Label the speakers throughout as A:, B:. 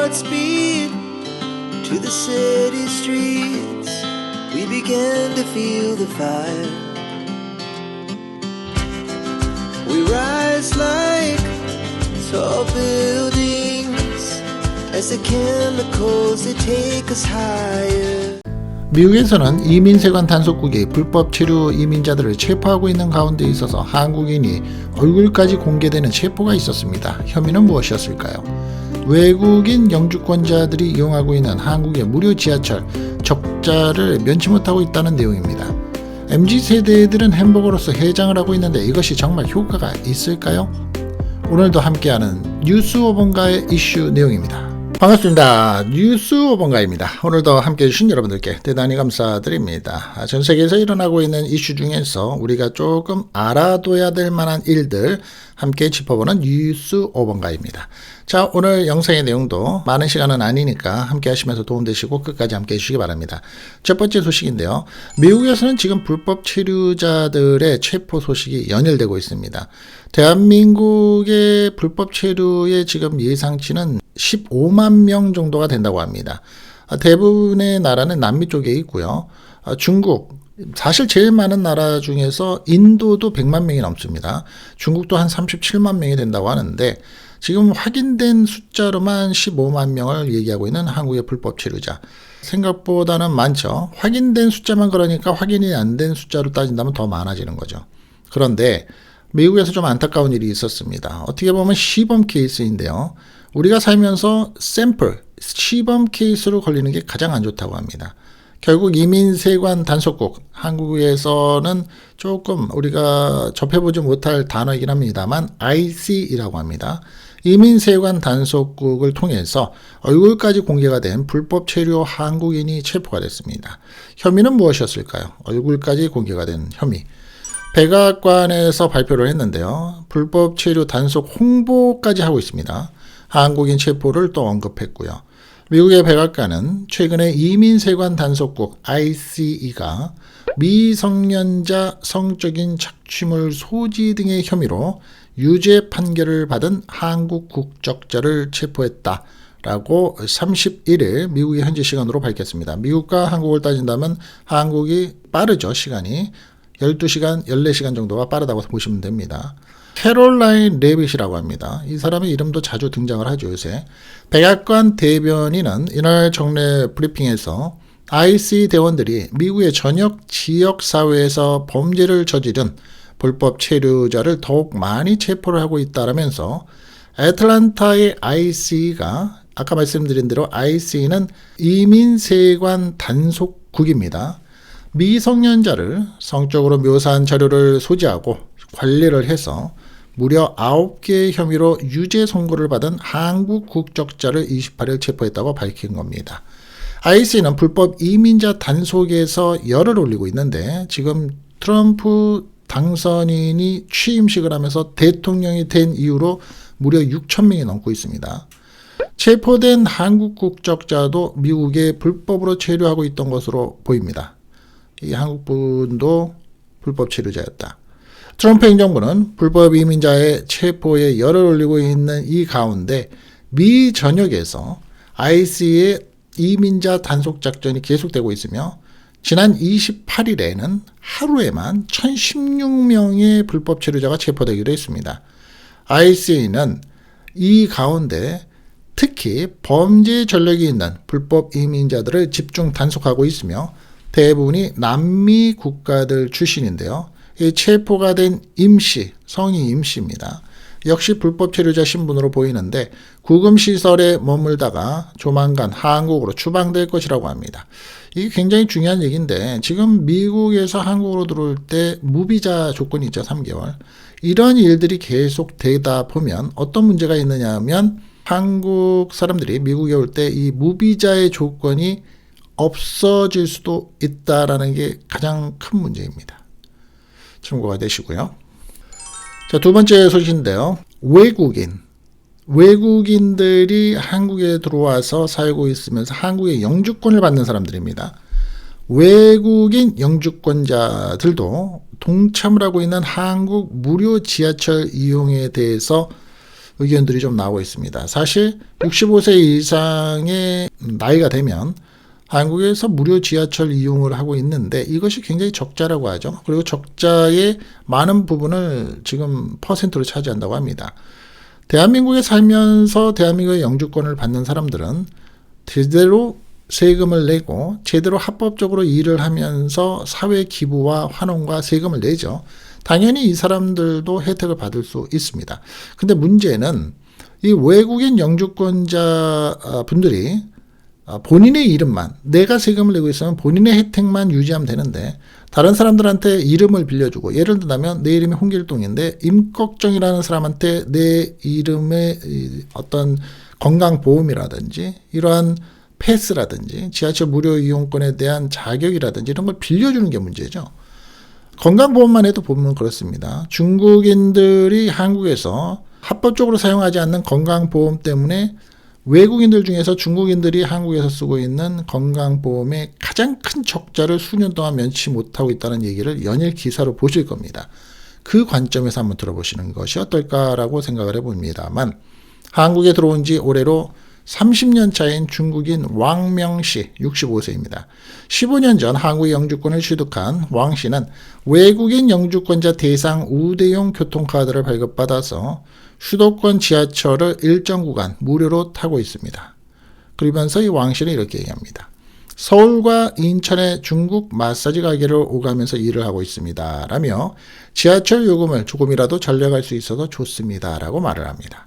A: Godspeed to the city streets. We began to feel the fire. We rise like tall buildings as the chemicals they take us higher.
B: 미국에서는 이민세관 단속국이 불법 체류 이민자들을 체포하고 있는 가운데 있어서 한국인이 얼굴까지 공개되는 체포가 있었습니다. 혐의는 무엇이었을까요? 외국인 영주권자들이 이용하고 있는 한국의 무료 지하철 적자를 면치 못하고 있다는 내용입니다. MZ세대들은 햄버거로서 해장을 하고 있는데 이것이 정말 효과가 있을까요? 오늘도 함께하는 뉴스 오번가의 이슈 내용입니다. 반갑습니다. 뉴스 오번가입니다. 오늘도 함께해 주신 여러분들께 대단히 감사드립니다. 전 세계에서 일어나고 있는 이슈 중에서 우리가 조금 알아둬야 될 만한 일들 함께 짚어보는 뉴스 오번가입니다. 자, 오늘 영상의 내용도 많은 시간은 아니니까 함께 하시면서 도움되시고 끝까지 함께 해주시기 바랍니다. 첫 번째 소식인데요. 미국에서는 지금 불법 체류자들의 체포 소식이 연일되고 있습니다. 대한민국의 불법 체류의 지금 예상치는 15만 명 정도가 된다고 합니다. 대부분의 나라는 남미 쪽에 있고요. 중국, 사실 제일 많은 나라 중에서 인도도 100만 명이 넘습니다. 중국도 한 37만 명이 된다고 하는데 지금 확인된 숫자로만 15만 명을 얘기하고 있는 한국의 불법 체류자. 생각보다는 많죠. 확인된 숫자만 그러니까 확인이 안 된 숫자로 따진다면 더 많아지는 거죠. 그런데 미국에서 좀 안타까운 일이 있었습니다. 어떻게 보면 시범 케이스인데요. 우리가 살면서 샘플, 시범 케이스로 걸리는 게 가장 안 좋다고 합니다. 결국 이민세관 단속국, 한국에서는 조금 우리가 접해보지 못할 단어이긴 합니다만 IC이라고 합니다. 이민세관 단속국을 통해서 얼굴까지 공개가 된 불법 체류 한국인이 체포가 됐습니다. 혐의는 무엇이었을까요? 얼굴까지 공개가 된 혐의. 백악관에서 발표를 했는데요. 불법 체류 단속 홍보까지 하고 있습니다. 한국인 체포를 또 언급했고요. 미국의 백악관은 최근에 이민세관 단속국 ICE가 미성년자 성적인 착취물 소지 등의 혐의로 유죄 판결을 받은 한국 국적자를 체포했다라고 31일 미국의 현지 시간으로 밝혔습니다. 미국과 한국을 따진다면 한국이 빠르죠. 시간이 12시간, 14시간 정도가 빠르다고 보시면 됩니다. 캐롤라인 레빗이라고 합니다. 이 사람의 이름도 자주 등장을 하죠, 요새. 백악관 대변인은 이날 정례 브리핑에서 IC 대원들이 미국의 전역 지역사회에서 범죄를 저지른 불법 체류자를 더욱 많이 체포를 하고 있다라면서 애틀랜타의 IC가 아까 말씀드린 대로 IC는 이민세관 단속국입니다. 미성년자를 성적으로 묘사한 자료를 소지하고 관리를 해서 무려 9개의 혐의로 유죄 선고를 받은 한국 국적자를 28일 체포했다고 밝힌 겁니다. IC는 불법 이민자 단속에서 열을 올리고 있는데 지금 트럼프 당선인이 취임식을 하면서 대통령이 된 이후로 무려 6천 명이 넘고 있습니다. 체포된 한국 국적자도 미국에 불법으로 체류하고 있던 것으로 보입니다. 이 한국분도 불법 체류자였다. 트럼프 행정부는 불법 이민자의 체포에 열을 올리고 있는 이 가운데 미 전역에서 IC의 이민자 단속 작전이 계속되고 있으며 지난 28일에는 하루에만 1016명의 불법 체류자가 체포되기도 했습니다. IC는 이 가운데 특히 범죄 전력이 있는 불법 이민자들을 집중 단속하고 있으며 대부분이 남미 국가들 출신인데요. 이 체포가 된 임씨, 성이 임씨입니다. 역시 불법 체류자 신분으로 보이는데 구금시설에 머물다가 조만간 한국으로 추방될 것이라고 합니다. 이게 굉장히 중요한 얘기인데 지금 미국에서 한국으로 들어올 때 무비자 조건이 있죠. 3개월. 이런 일들이 계속 되다 보면 어떤 문제가 있느냐 하면 한국 사람들이 미국에 올 때 이 무비자의 조건이 없어질 수도 있다라는 게 가장 큰 문제입니다. 참고가 되시고요. 자, 두 번째 소식인데요. 외국인들이 한국에 들어와서 살고 있으면서 한국의 영주권을 받는 사람들입니다. 외국인 영주권자들도 동참을 하고 있는 한국 무료 지하철 이용에 대해서 의견들이 좀 나오고 있습니다. 사실 65세 이상의 나이가 되면 한국에서 무료 지하철 이용을 하고 있는데 이것이 굉장히 적자라고 하죠. 그리고 적자의 많은 부분을 지금 퍼센트로 차지한다고 합니다. 대한민국에 살면서 대한민국의 영주권을 받는 사람들은 제대로 세금을 내고 제대로 합법적으로 일을 하면서 사회 기부와 환원과 세금을 내죠. 당연히 이 사람들도 혜택을 받을 수 있습니다. 근데 문제는 이 외국인 영주권자 분들이 본인의 이름만, 내가 세금을 내고 있으면 본인의 혜택만 유지하면 되는데 다른 사람들한테 이름을 빌려주고, 예를 들면 내 이름이 홍길동인데 임꺽정이라는 사람한테 내 이름의 어떤 건강보험이라든지 이러한 패스라든지 지하철 무료 이용권에 대한 자격이라든지 이런 걸 빌려주는 게 문제죠. 건강보험만 해도 보면 그렇습니다. 중국인들이 한국에서 합법적으로 사용하지 않는 건강보험 때문에 외국인들 중에서 중국인들이 한국에서 쓰고 있는 건강보험의 가장 큰 적자를 수년 동안 면치 못하고 있다는 얘기를 연일 기사로 보실 겁니다. 그 관점에서 한번 들어보시는 것이 어떨까라고 생각을 해봅니다만, 한국에 들어온 지 올해로 30년 차인 중국인 왕명씨 65세입니다. 15년 전 한국 영주권을 취득한 왕씨는 외국인 영주권자 대상 우대용 교통카드를 발급받아서 수도권 지하철을 일정 구간 무료로 타고 있습니다. 그러면서 이 왕씨는 이렇게 얘기합니다. 서울과 인천의 중국 마사지 가게를 오가면서 일을 하고 있습니다. 라며 지하철 요금을 조금이라도 절약할 수 있어서 좋습니다. 라고 말을 합니다.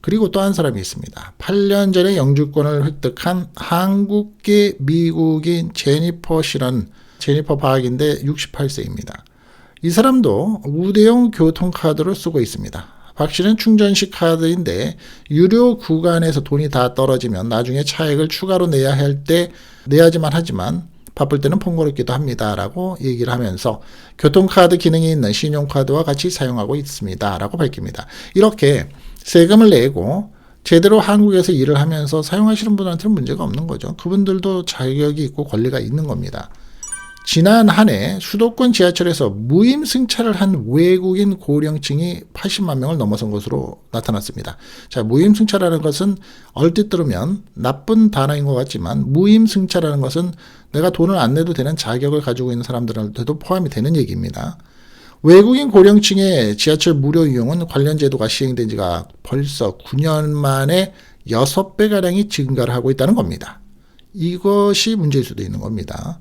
B: 그리고 또 한 사람이 있습니다. 8년 전에 영주권을 획득한 한국계 미국인 제니퍼 씨라는, 제니퍼 박인데 68세입니다. 이 사람도 우대용 교통카드를 쓰고 있습니다. 박 씨는 충전식 카드인데 유료 구간에서 돈이 다 떨어지면 나중에 차액을 추가로 내야 할 때 내야지만 하지만 바쁠 때는 번거롭기도 합니다. 라고 얘기를 하면서 교통카드 기능이 있는 신용카드와 같이 사용하고 있습니다. 라고 밝힙니다. 이렇게 세금을 내고 제대로 한국에서 일을 하면서 사용하시는 분한테는 문제가 없는 거죠. 그분들도 자격이 있고 권리가 있는 겁니다. 지난 한 해 수도권 지하철에서 무임승차를 한 외국인 고령층이 80만 명을 넘어선 것으로 나타났습니다. 자, 무임승차라는 것은 얼핏 들으면 나쁜 단어인 것 같지만, 무임승차라는 것은 내가 돈을 안 내도 되는 자격을 가지고 있는 사람들한테도 포함이 되는 얘기입니다. 외국인 고령층의 지하철 무료 이용은 관련 제도가 시행된 지가 벌써 9년 만에 6배가량이 증가를 하고 있다는 겁니다. 이것이 문제일 수도 있는 겁니다.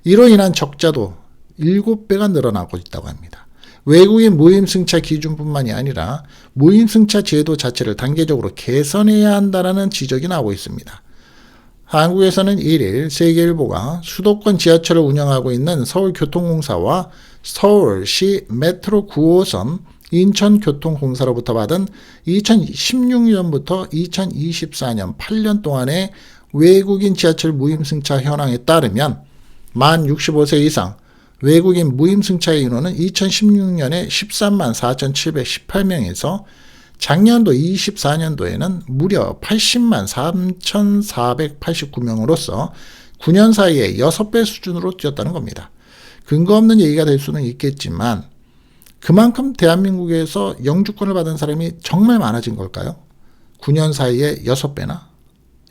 B: 이로 인한 적자도 7배가 늘어나고 있다고 합니다. 외국인 무임승차 기준뿐만이 아니라 무임승차 제도 자체를 단계적으로 개선해야 한다는 지적이 나오고 있습니다. 한국에서는 1일 세계일보가 수도권 지하철을 운영하고 있는 서울교통공사와 서울시 메트로 9호선 인천교통공사로부터 받은 2016년부터 2024년 8년 동안의 외국인 지하철 무임승차 현황에 따르면 만 65세 이상 외국인 무임승차의 인원은 2016년에 13만 4,718명에서 작년도 24년도에는 무려 80만 3,489명으로서 9년 사이에 6배 수준으로 뛰었다는 겁니다. 근거 없는 얘기가 될 수는 있겠지만 그만큼 대한민국에서 영주권을 받은 사람이 정말 많아진 걸까요? 9년 사이에 6배나?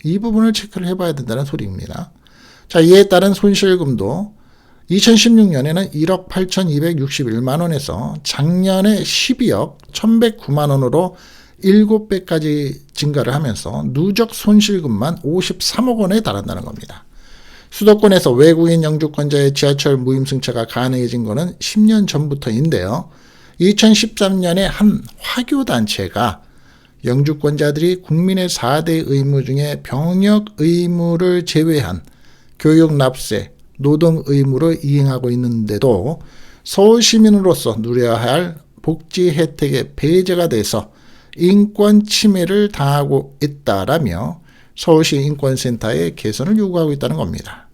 B: 이 부분을 체크를 해봐야 된다는 소리입니다. 자, 이에 따른 손실금도 2016년에는 1억 8,261만 원에서 작년에 12억 1,109만 원으로 7배까지 증가를 하면서 누적 손실금만 53억 원에 달한다는 겁니다. 수도권에서 외국인 영주권자의 지하철 무임승차가 가능해진 것은 10년 전부터인데요. 2013년에 한 화교단체가 영주권자들이 국민의 4대 의무 중에 병역 의무를 제외한 교육 납세, 노동 의무를 이행하고 있는데도 서울 시민으로서 누려야 할 복지 혜택의 배제가 돼서 인권 침해를 당하고 있다라며 서울시 인권센터에 개선을 요구하고 있다는 겁니다.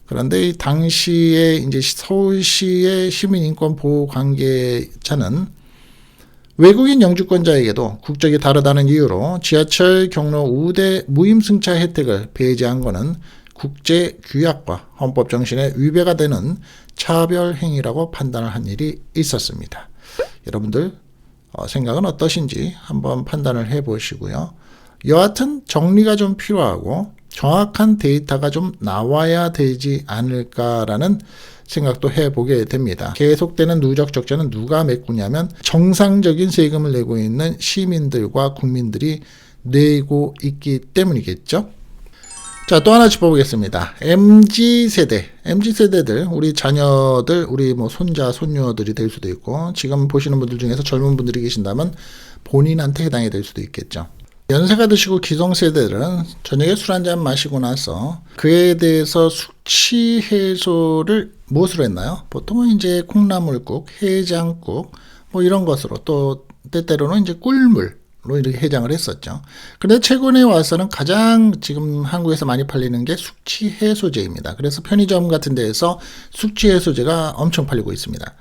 B: 그런데 당시에 이제 서울시의 시민인권 보호 관계자는 외국인 영주권자에게도 국적이 다르다는 이유로 지하철 경로 우대 무임승차 혜택을 배제한 것은 국제 규약과 헌법 정신에 위배가 되는 차별 행위라고 판단을 한 일이 있었습니다. 여러분들 생각은 어떠신지 한번 판단을 해 보시고요. 여하튼 정리가 좀 필요하고 정확한 데이터가 좀 나와야 되지 않을까라는 생각도 해보게 됩니다. 계속되는 누적 적자는 누가 메꾸냐면 정상적인 세금을 내고 있는 시민들과 국민들이 내고 있기 때문이겠죠. 자, 또 하나 짚어보겠습니다. MZ세대들, 우리 자녀들, 우리 뭐 손자, 손녀들이 될 수도 있고, 지금 보시는 분들 중에서 젊은 분들이 계신다면 본인한테 해당이 될 수도 있겠죠. 연세가 드시고 기성세대들은 저녁에 술 한잔 마시고 나서 그에 대해서 숙취 해소를 무엇으로 했나요? 보통은 이제 콩나물국, 해장국, 뭐 이런 것으로, 또 때때로는 이제 꿀물, 로 이렇게 해장을 했었죠. 그런데 최근에 와서는 가장 지금 한국에서 많이 팔리는 게 숙취 해소제입니다. 그래서 편의점 같은 데에서 숙취 해소제가 엄청 팔리고 있습니다.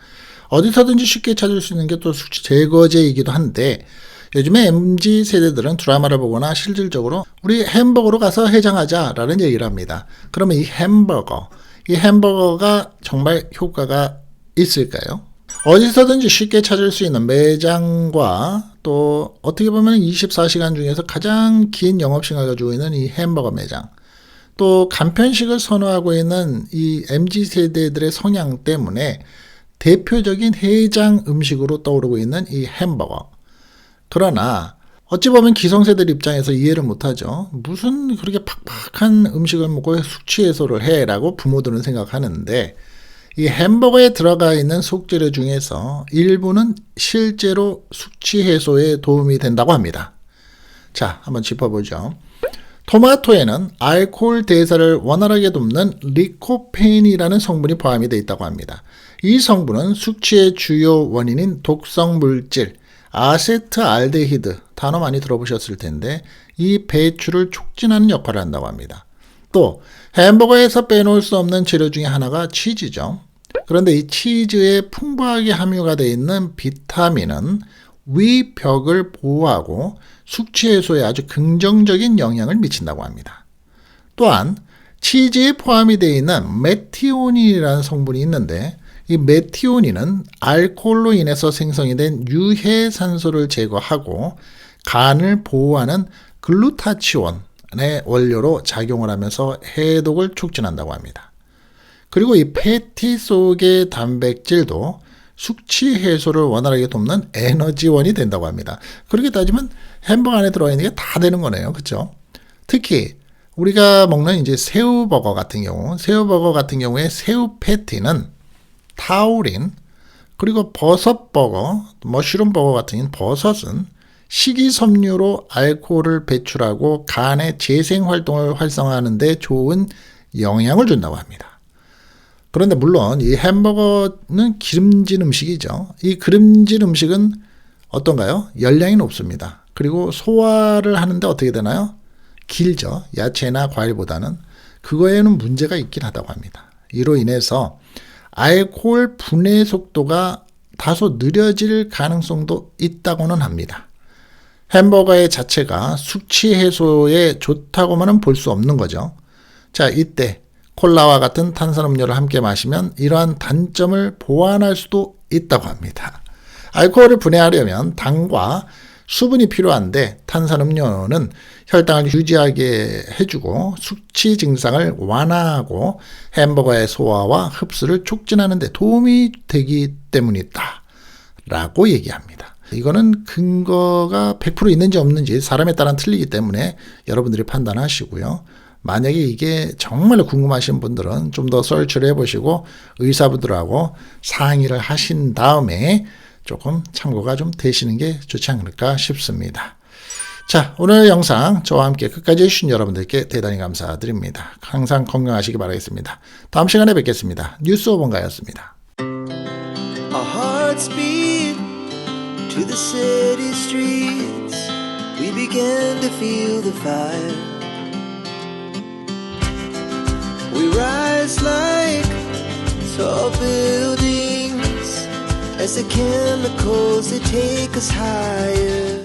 B: 어디서든지 쉽게 찾을 수 있는 게 또 숙취 제거제이기도 한데, 요즘에 MZ 세대들은 드라마를 보거나 실질적으로 우리 햄버거로 가서 해장하자라는 얘기를 합니다. 그러면 이 햄버거가 정말 효과가 있을까요? 어디서든지 쉽게 찾을 수 있는 매장과 또 어떻게 보면 24시간 중에서 가장 긴 영업시간을 가지고 있는 이 햄버거 매장, 또 간편식을 선호하고 있는 이 MZ세대들의 성향 때문에 대표적인 해장 음식으로 떠오르고 있는 이 햄버거. 그러나 어찌 보면 기성세대들 입장에서 이해를 못하죠. 무슨 그렇게 팍팍한 음식을 먹고 숙취 해소를 해라고 부모들은 생각하는데, 이 햄버거에 들어가 있는 속재료 중에서 일부는 실제로 숙취 해소에 도움이 된다고 합니다. 자, 한번 짚어보죠. 토마토에는 알코올 대사를 원활하게 돕는 리코페인이라는 성분이 포함이 되어 있다고 합니다. 이 성분은 숙취의 주요 원인인 독성 물질 아세트알데히드, 단어 많이 들어보셨을 텐데 이 배출을 촉진하는 역할을 한다고 합니다. 또 햄버거에서 빼놓을 수 없는 재료 중에 하나가 치즈죠. 그런데 이 치즈에 풍부하게 함유가 되어 있는 비타민은 위벽을 보호하고 숙취 해소에 아주 긍정적인 영향을 미친다고 합니다. 또한 치즈에 포함이 되어 있는 메티오닌이라는 성분이 있는데, 이 메티오닌은 알코올로 인해서 생성이 된 유해산소를 제거하고 간을 보호하는 글루타치온의 원료로 작용을 하면서 해독을 촉진한다고 합니다. 그리고 이 패티 속의 단백질도 숙취 해소를 원활하게 돕는 에너지원이 된다고 합니다. 그렇게 따지면 햄버거 안에 들어가 있는 게 다 되는 거네요. 그렇죠? 특히 우리가 먹는 이제 새우버거 같은 경우에 새우 패티는 타우린, 그리고 버섯버거, 머쉬룸버거 같은 버섯은 식이섬유로 알코올을 배출하고 간의 재생활동을 활성화하는 데 좋은 영향을 준다고 합니다. 그런데 물론 이 햄버거는 기름진 음식이죠. 이 기름진 음식은 어떤가요? 열량이 높습니다. 그리고 소화를 하는데 어떻게 되나요? 길죠. 야채나 과일보다는. 그거에는 문제가 있긴 하다고 합니다. 이로 인해서 알코올 분해 속도가 다소 느려질 가능성도 있다고는 합니다. 햄버거의 자체가 숙취 해소에 좋다고만은 볼 수 없는 거죠. 자, 이때 콜라와 같은 탄산음료를 함께 마시면 이러한 단점을 보완할 수도 있다고 합니다. 알코올을 분해하려면 당과 수분이 필요한데 탄산음료는 혈당을 유지하게 해주고 숙취 증상을 완화하고 햄버거의 소화와 흡수를 촉진하는 데 도움이 되기 때문이다 라고 얘기합니다. 이거는 근거가 100% 있는지 없는지 사람에 따라 틀리기 때문에 여러분들이 판단하시고요. 만약에 이게 정말 궁금하신 분들은 좀 더 서치를 해보시고 의사분들하고 상의를 하신 다음에 조금 참고가 좀 되시는 게 좋지 않을까 싶습니다. 자, 오늘 영상 저와 함께 끝까지 해주신 여러분들께 대단히 감사드립니다. 항상 건강하시기 바라겠습니다. 다음 시간에 뵙겠습니다. 뉴스 오본가였습니다.
A: Our hearts beat to the city streets. We began to feel the fire. We rise like tall buildings as the chemicals they take us higher.